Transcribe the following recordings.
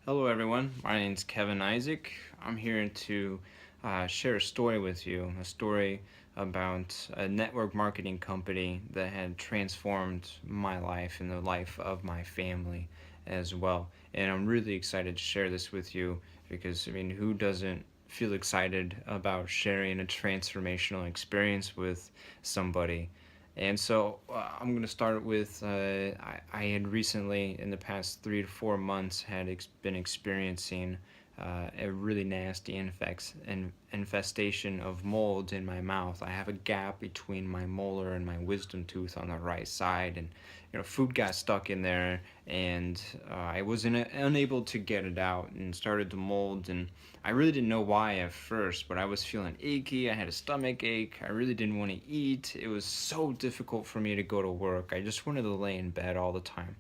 Hello, everyone. My name's Kevin Isaac. I'm here to share a story with you, a story about a network marketing company that had transformed my life and the life of my family as well. And I'm really excited to share this with you because, who doesn't feel excited about sharing a transformational experience with somebody? And so I'm going to start with I had recently, in the past 3 to 4 months, been experiencing a really nasty infestation of mold in my mouth. I have a gap between my molar and my wisdom tooth on the right side, and food got stuck in there, and I was unable to get it out, and started to mold. And I really didn't know why at first, but I was feeling achy. I had a stomach ache. I really didn't want to eat. It was so difficult for me to go to work. I just wanted to lay in bed all the time.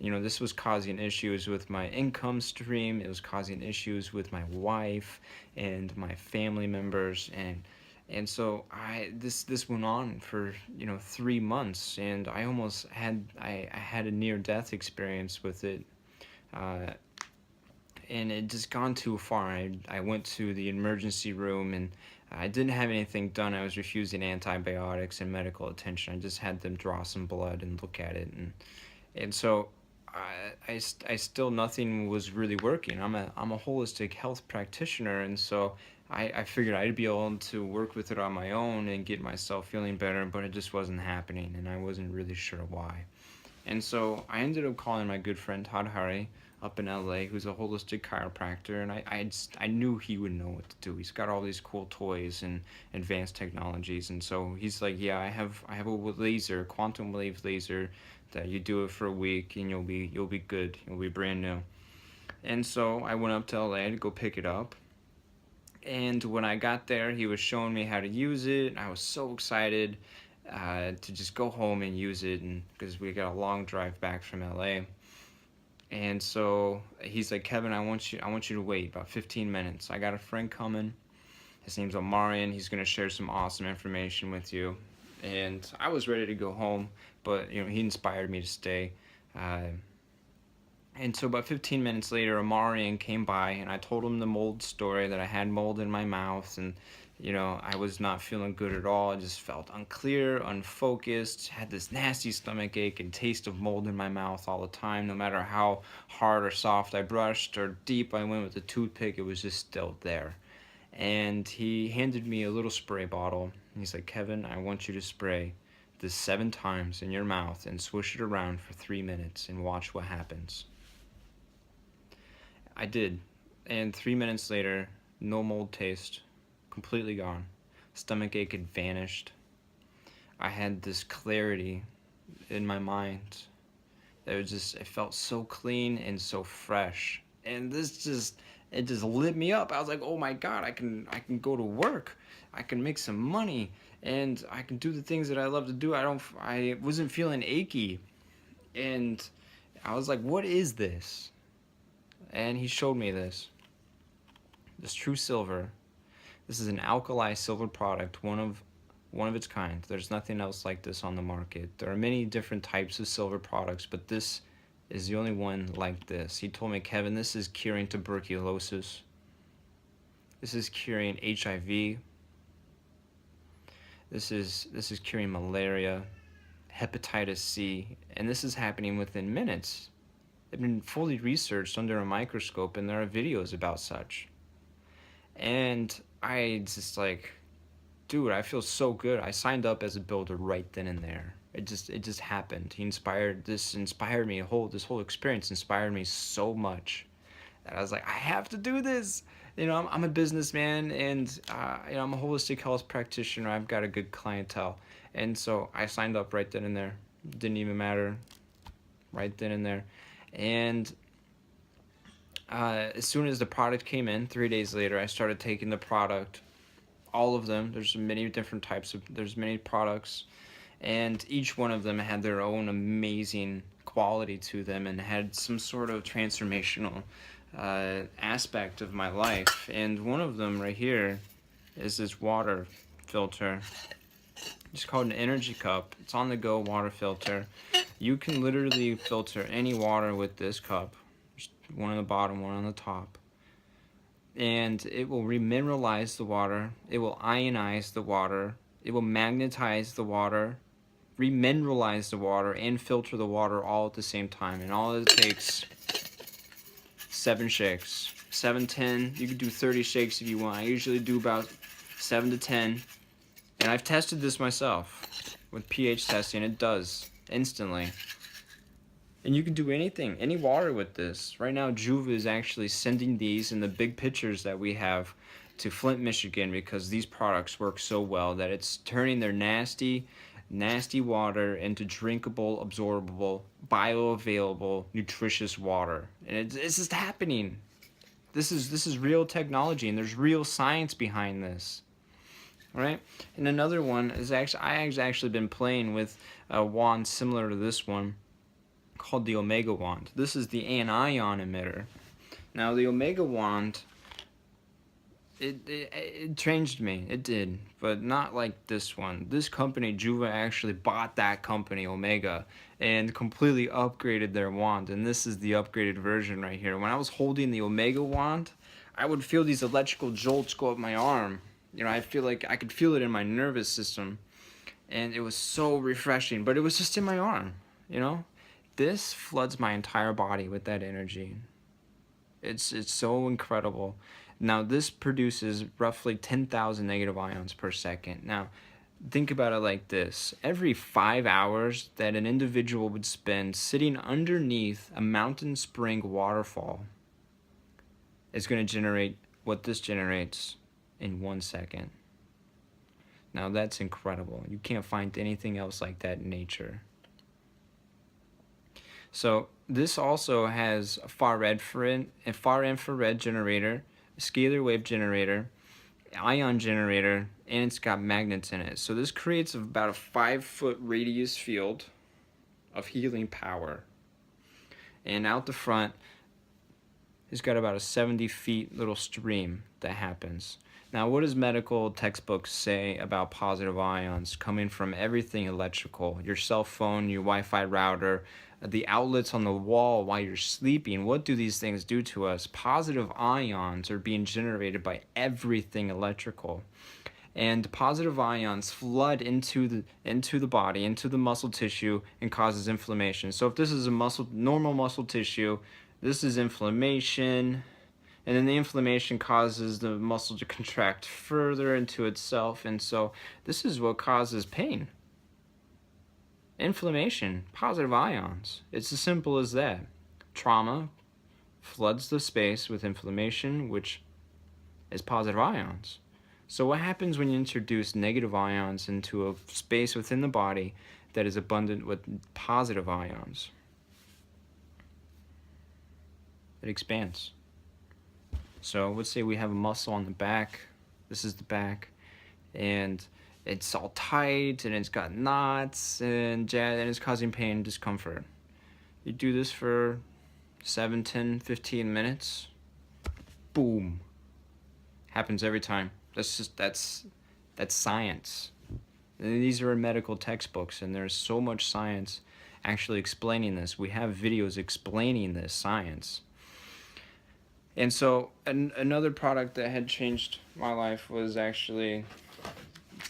This was causing issues with my income stream. It was causing issues with my wife and my family members, and so this went on for 3 months, and I had a near death experience with it. Uh, and it just gone too far. I went to the emergency room, and I didn't have anything done. I was refusing antibiotics and medical attention. I just had them draw some blood and look at it, and so I still, nothing was really working. I'm a holistic health practitioner, and so I figured I'd be able to work with it on my own and get myself feeling better, but it just wasn't happening, and I wasn't really sure why. And so I ended up calling my good friend Todd Hari up in LA, who's a holistic chiropractor, and I knew he would know what to do. He's got all these cool toys and advanced technologies, and so he's like, yeah, I have a laser, quantum wave laser, that you do it for a week and you'll be good. You'll be brand new. And so I went up to LA to go pick it up. And when I got there, he was showing me how to use it. I was so excited to just go home and use it, and because we got a long drive back from LA. And so he's like, Kevin, I want you to wait about 15 minutes. I got a friend coming. His name's Omarion. He's gonna share some awesome information with you. And I was ready to go home, but he inspired me to stay. Uh, and so about 15 minutes later, Amarian came by, and I told him the mold story, that I had mold in my mouth, and I was not feeling good at all. I just felt unclear, unfocused, had this nasty stomach ache and taste of mold in my mouth all the time. No matter how hard or soft I brushed or deep I went with a toothpick, it was just still there. And he handed me a little spray bottle. He's like, Kevin, I want you to spray this 7 times in your mouth and swish it around for 3 minutes and watch what happens. I did. And 3 minutes later, no mold taste, completely gone. Stomach ache had vanished. I had this clarity in my mind. It felt so clean and so fresh. And it just lit me up. I was like, oh my God, I can go to work. I can make some money, and I can do the things that I love to do. I wasn't feeling achy. And I was like, what is this? And he showed me this true silver. This is an alkali silver product, one of its kind. There's nothing else like this on the market. There are many different types of silver products, but this is the only one like this. He told me, Kevin, this is curing tuberculosis. This is curing HIV. This is curing malaria, hepatitis C, and this is happening within minutes. They've been fully researched under a microscope, and there are videos about such. And I just like, dude, I feel so good. I signed up as a builder right then and there. It just happened. This inspired me. This whole experience inspired me so much that I was like, I have to do this. I'm a businessman, and I'm a holistic health practitioner. I've got a good clientele, and so I signed up right then and there. Didn't even matter. Right then and there, and as soon as the product came in, 3 days later, I started taking the product. All of them. There's many products, and each one of them had their own amazing quality to them and had some sort of transformational aspect of my life. And one of them right here is this water filter. It's called an energy cup. It's on the go water filter. You can literally filter any water with this cup. There's one on the bottom, one on the top. And it will remineralize the water. It will ionize the water. It will magnetize the water, remineralize the water, and filter the water all at the same time. And all it takes, 7 shakes. 7, 10. You can do 30 shakes if you want. I usually do about 7 to 10. And I've tested this myself with pH testing. It does instantly. And you can do anything, any water with this. Right now, Juuva is actually sending these in the big pitchers that we have to Flint, Michigan, because these products work so well that it's turning their nasty, nasty water into drinkable, absorbable, bioavailable, nutritious water. And it's just happening. This is real technology, and there's real science behind this. Right? And another one is I've actually been playing with a wand similar to this one, called the Omega wand. This is the anion emitter. Now the Omega wand, it changed me. It did, but not like this one. This company, Juuva, actually bought that company, Omega, and completely upgraded their wand. And this is the upgraded version right here. When I was holding the Omega wand, I would feel these electrical jolts go up my arm. You know, I feel like I could feel it in my nervous system, and it was so refreshing. But it was just in my arm, you know. This floods my entire body with that energy. It's so incredible. Now this produces roughly 10,000 negative ions per second. Now think about it like this. Every 5 hours that an individual would spend sitting underneath a mountain spring waterfall is going to generate what this generates in 1 second. Now that's incredible. You can't find anything else like that in nature. So this also has a far infrared generator, a scalar wave generator, ion generator, and it's got magnets in it. So this creates about a 5-foot radius field of healing power. And out the front, it's got about a 70 feet little stream that happens. Now, what does medical textbooks say about positive ions coming from everything electrical? Your cell phone, your Wi-Fi router, the outlets on the wall while you're sleeping. What do these things do to us? Positive ions are being generated by everything electrical. And positive ions flood into the body, into the muscle tissue, and causes inflammation. So if this is a normal muscle tissue, this is inflammation. And then the inflammation causes the muscle to contract further into itself. And so this is what causes pain. Inflammation, positive ions. It's as simple as that. Trauma floods the space with inflammation, which is positive ions. So what happens when you introduce negative ions into a space within the body that is abundant with positive ions? It expands. So let's say we have a muscle on the back. This is the back, and it's all tight, and it's got knots, and it's causing pain and discomfort. You do this for 7, 10, 15 minutes. Boom. Happens every time. That's science. And these are in medical textbooks, and there's so much science actually explaining this. We have videos explaining this science. And so another product that had changed my life was actually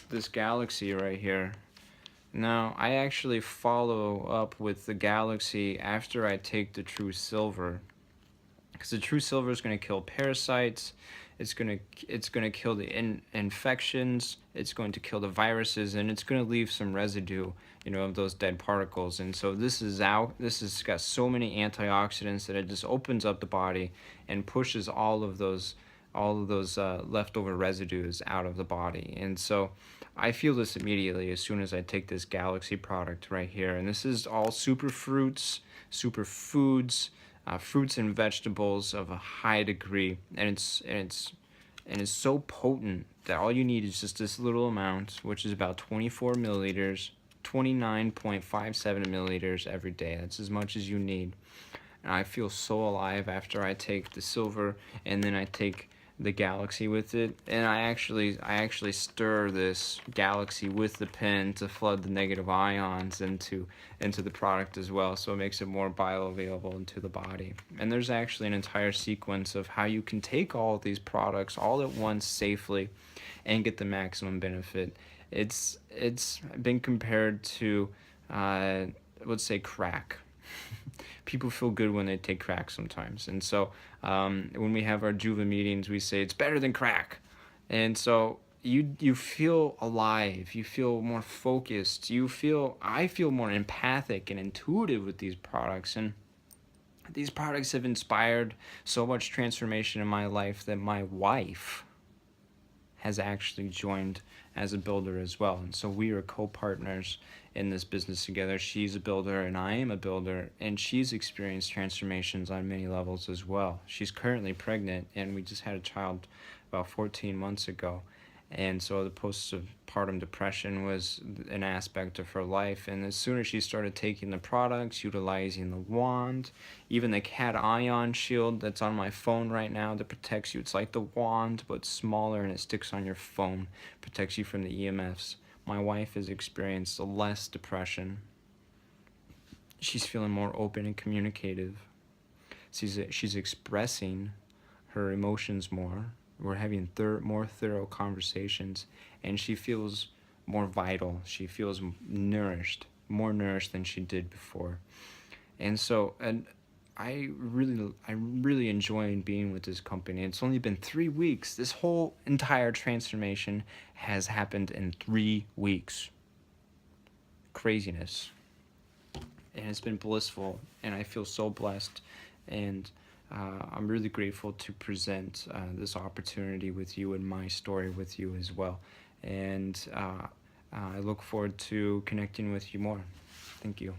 this Galaxy right here. Now, I actually follow up with the Galaxy after I take the True Silver, because the True Silver is going to kill parasites. It's going to kill the infections. It's going to kill the viruses, and it's going to leave some residue, you know, of those dead particles. And so this has got so many antioxidants that it just opens up the body and pushes all of those leftover residues out of the body. And so I feel this immediately as soon as I take this Galaxy product right here. And this is all superfruits, superfoods, fruits and vegetables of a high degree, and it's so potent that all you need is just this little amount, which is about 24 milliliters, 29.57 milliliters every day. That's as much as you need. And I feel so alive after I take the silver, and then I take the galaxy with it, and I actually stir this galaxy with the pen to flood the negative ions into the product as well, so it makes it more bioavailable into the body. And there's actually an entire sequence of how you can take all of these products all at once safely and get the maximum benefit. It's been compared to let's say crack. People feel good when they take crack sometimes, and so when we have our Juuva meetings, we say it's better than crack, and so you feel alive, you feel more focused, I feel more empathic and intuitive with these products, and these products have inspired so much transformation in my life that my wife has actually joined as a builder as well. And so we are co-partners in this business together. She's a builder and I am a builder, and she's experienced transformations on many levels as well. She's currently pregnant, and we just had a child about 14 months ago. And so the postpartum depression was an aspect of her life. And as soon as she started taking the products, utilizing the wand, even the cation shield that's on my phone right now that protects you, it's like the wand but smaller, and it sticks on your phone, protects you from the EMFs. My wife has experienced less depression. She's feeling more open and communicative. She's expressing her emotions more. We're having more thorough conversations, and she feels more vital. She feels nourished, more nourished than she did before. And so, and I really enjoy being with this company. It's only been 3 weeks. This whole entire transformation has happened in 3 weeks. Craziness. And it's been blissful, and I feel so blessed, and I'm really grateful to present this opportunity with you and my story with you as well. And I look forward to connecting with you more. Thank you.